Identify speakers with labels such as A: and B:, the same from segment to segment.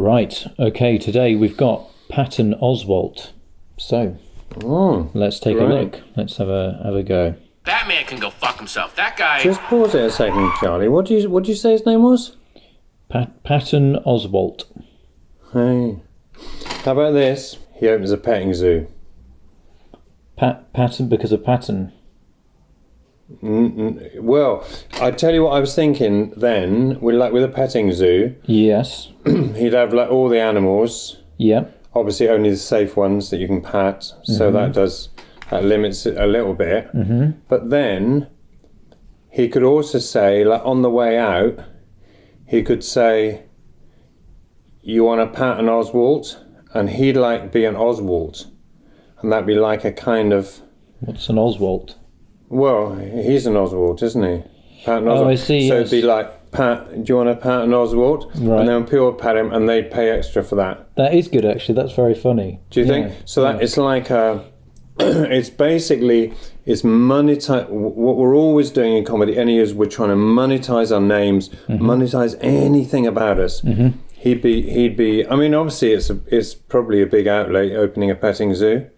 A: Right, okay, today we've got Patton Oswalt. So, let's take a look. Let's have a go.
B: That man can go fuck himself. That guy...
C: Just pause it a second, Charlie. What did you say his name was?
A: Patton Oswalt.
C: Hey. How about this? He opens a petting zoo.
A: Patton because of Patton.
C: Well, I tell you what I was thinking then, with a petting zoo.
A: Yes.
C: He'd have like all the animals.
A: Yeah.
C: Obviously only the safe ones that you can pat, so that limits it a little bit. Mm-hmm. But then he could also say, like on the way out, he could say, "You want a Patton Oswalt?" And he'd like be an Oswalt, and that'd be like a kind of...
A: What's an Oswalt?
C: Well, he's an Oswalt, isn't he? Patton Oswalt.
A: Oh, I see.
C: So
A: yes.
C: it'd be like, do you want a Patton Oswalt?
A: Right.
C: And then people would pat him, and they'd pay extra for that.
A: That is good, actually. That's very funny.
C: Do you think? So that it's like a... it's basically... It's monetize. What we're always doing in comedy, is we're trying to monetize our names, monetize anything about us. Mm-hmm. He'd be. I mean, obviously, it's probably a big outlay opening a petting zoo.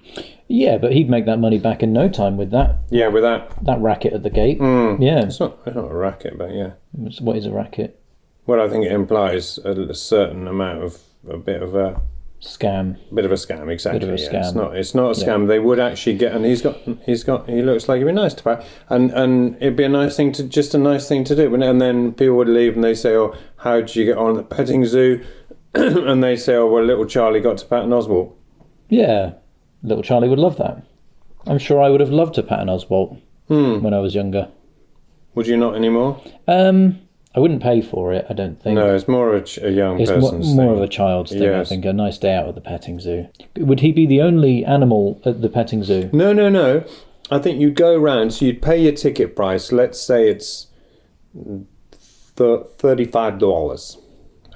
A: Yeah, but he'd make that money back in no time with that.
C: Yeah, with that
A: racket at the gate. Yeah,
C: it's not a racket, but yeah.
A: What is a racket?
C: Well, I think it implies a certain amount of a bit of a
A: scam.
C: Bit of a scam, exactly.
A: Bit of a scam.
C: It's not a scam. Yeah. They would actually get, and he looks like he'd be nice to buy, and it'd be a nice thing to do. And then people would leave and they say, "Oh, how did you get on at the petting zoo?" And they say, "Oh, well, little Charlie got to Patton Oswalt."
A: Yeah, little Charlie would love that. I'm sure I would have loved to Patton Oswalt when I was younger.
C: Would you not anymore?
A: I wouldn't pay for it, I don't think.
C: No, it's more a young person's thing.
A: More of a child's thing, yes. I think. A nice day out at the petting zoo. Would he be the only animal at the petting zoo?
C: No. I think you'd go around, so you'd pay your ticket price. Let's say it's $35.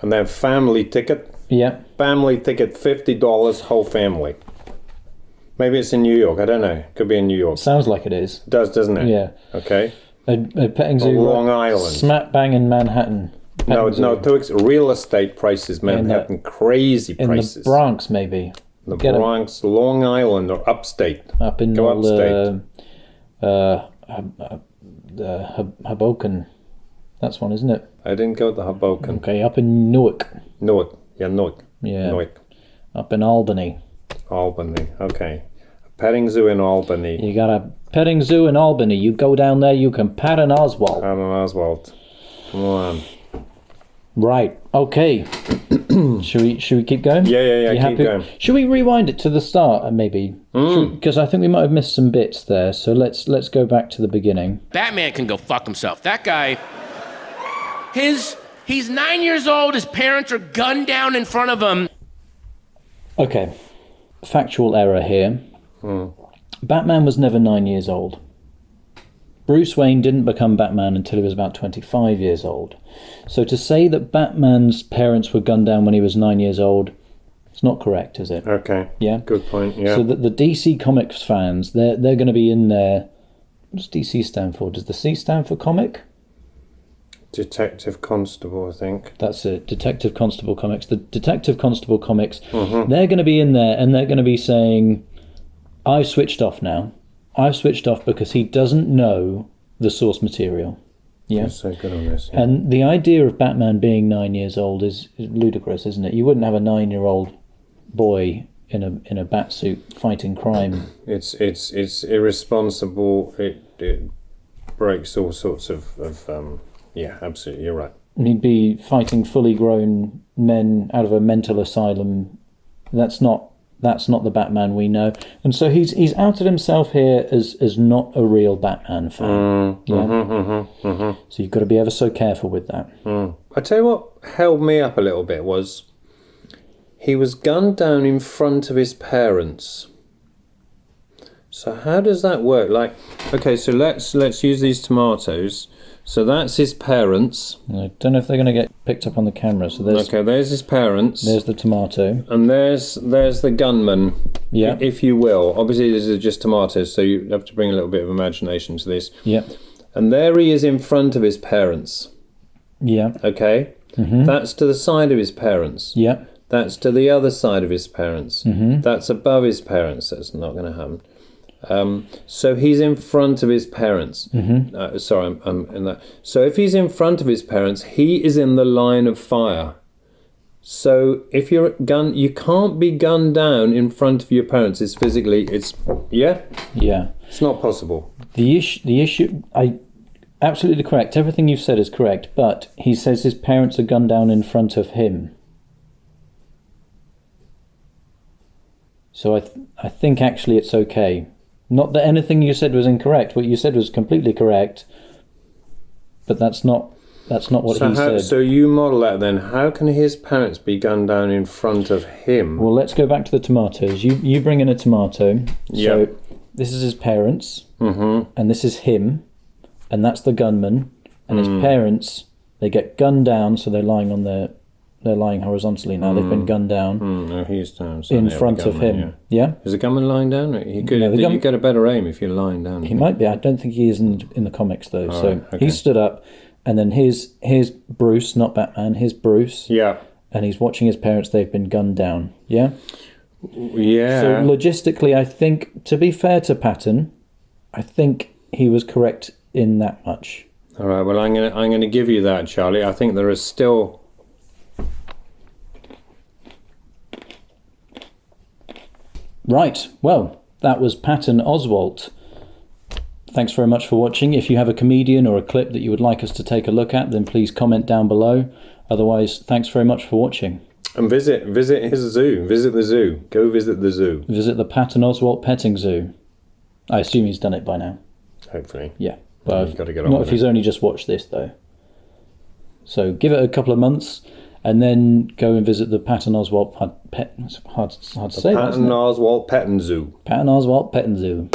C: And then family ticket.
A: Yeah.
C: Family ticket, $50, whole family. Maybe it's in New York, I don't know. Could be in New York.
A: Sounds like it is.
C: It does, doesn't it?
A: Yeah.
C: Okay.
A: A petting zoo.
C: Long Island.
A: Smack bang in Manhattan.
C: No, real estate prices, Manhattan, crazy prices.
A: In the Bronx, maybe.
C: The Bronx, Long Island, or upstate.
A: Up in
C: upstate.
A: Hoboken. That's one, isn't it?
C: I didn't go to Hoboken.
A: Okay, up in Newark.
C: Newark. Yeah. Newark.
A: Up in Albany.
C: Okay. Petting zoo in Albany.
A: You got a petting zoo in Albany. You go down there, you can Patton Oswalt.
C: Patton Oswalt. Come on.
A: Right. Okay. Should we keep going?
C: Yeah. Keep going.
A: Should we rewind it to the start, maybe? Because I think we might have missed some bits there. So let's go back to the beginning.
B: That man can go fuck himself. That guy... He's 9 years old. His parents are gunned down in front of him.
A: Okay. Factual error here. Batman was never 9 years old. Bruce Wayne didn't become Batman until he was about 25 years old. So to say that Batman's parents were gunned down when he was 9 years old, it's not correct, is it?
C: Okay.
A: Yeah.
C: Good point. Yeah.
A: So the DC Comics fans, they're going to be in there. What does DC stand for? Does the C stand for comic?
C: Detective Constable, I think.
A: That's it. Detective Constable Comics. The Detective Constable Comics, they're going to be in there and they're going to be saying, I've switched off now. I've switched off because he doesn't know the source material. Yeah.
C: You're so good on this. Yeah.
A: And the idea of Batman being 9 years old is ludicrous, isn't it? You wouldn't have a 9-year-old boy in a bat suit fighting crime.
C: It's irresponsible. It breaks all sorts of yeah, absolutely. You're right.
A: And he'd be fighting fully grown men out of a mental asylum. That's not the Batman we know. And so he's outed himself here as not a real Batman fan. So you've got to be ever so careful with that.
C: I tell you what held me up a little bit was he was gunned down in front of his parents. So how does that work? Like, okay, so let's use these tomatoes. So that's his parents.
A: I don't know if they're going to get picked up on the camera. So
C: there's his parents.
A: There's the tomato.
C: And there's the gunman,
A: yeah,
C: if you will. Obviously, these are just tomatoes, so you have to bring a little bit of imagination to this.
A: Yeah.
C: And there he is in front of his parents.
A: Yeah.
C: Okay? Mm-hmm. That's to the side of his parents.
A: Yeah.
C: That's to the other side of his parents. That's above his parents. That's not going to happen. So he's in front of his parents. Sorry, I'm in that. So if he's in front of his parents, he is in the line of fire. So if you're you can't be gunned down in front of your parents. It's physically,
A: Yeah.
C: It's not possible.
A: The issue, absolutely correct. Everything you've said is correct, but he says his parents are gunned down in front of him. So I think actually it's okay. Not that anything you said was incorrect. What you said was completely correct, but that's not what he said.
C: So you model that then. How can his parents be gunned down in front of him?
A: Well, let's go back to the tomatoes. You bring in a tomato.
C: Yeah.
A: So this is his parents, and this is him, and that's the gunman, and his parents. They get gunned down, so they're lying horizontally now. They've been gunned down.
C: No, he's down. So
A: in front of him. Yeah.
C: Is the gunman lying down? He could.
A: No,
C: You get a better aim if you're lying down.
A: He might be. I don't think he is in the comics though.
C: Oh,
A: So
C: okay.
A: he stood up, and then here's Bruce, not Batman. Here's Bruce.
C: Yeah.
A: And he's watching his parents. They've been gunned down. Yeah.
C: Yeah.
A: So logistically, I think, to be fair to Patton, I think he was correct in that much.
C: All right. Well, I'm gonna give you that, Charlie. I think there is still.
A: Right. Well, that was Patton Oswalt. Thanks very much for watching. If you have a comedian or a clip that you would like us to take a look at, then please comment down below. Otherwise, thanks very much for watching.
C: And visit his zoo. Visit the zoo. Go visit the zoo.
A: Visit the Patton Oswalt Petting Zoo. I assume he's done it by now.
C: Hopefully.
A: Yeah. Well,
C: You've got to get on
A: not
C: with
A: if he's only just watched this, though. So give it a couple of months, and then go and visit the Patton Oswalt it's hard to say.
C: Patton Oswalt Petting Zoo.
A: Patton Oswalt Petting Zoo.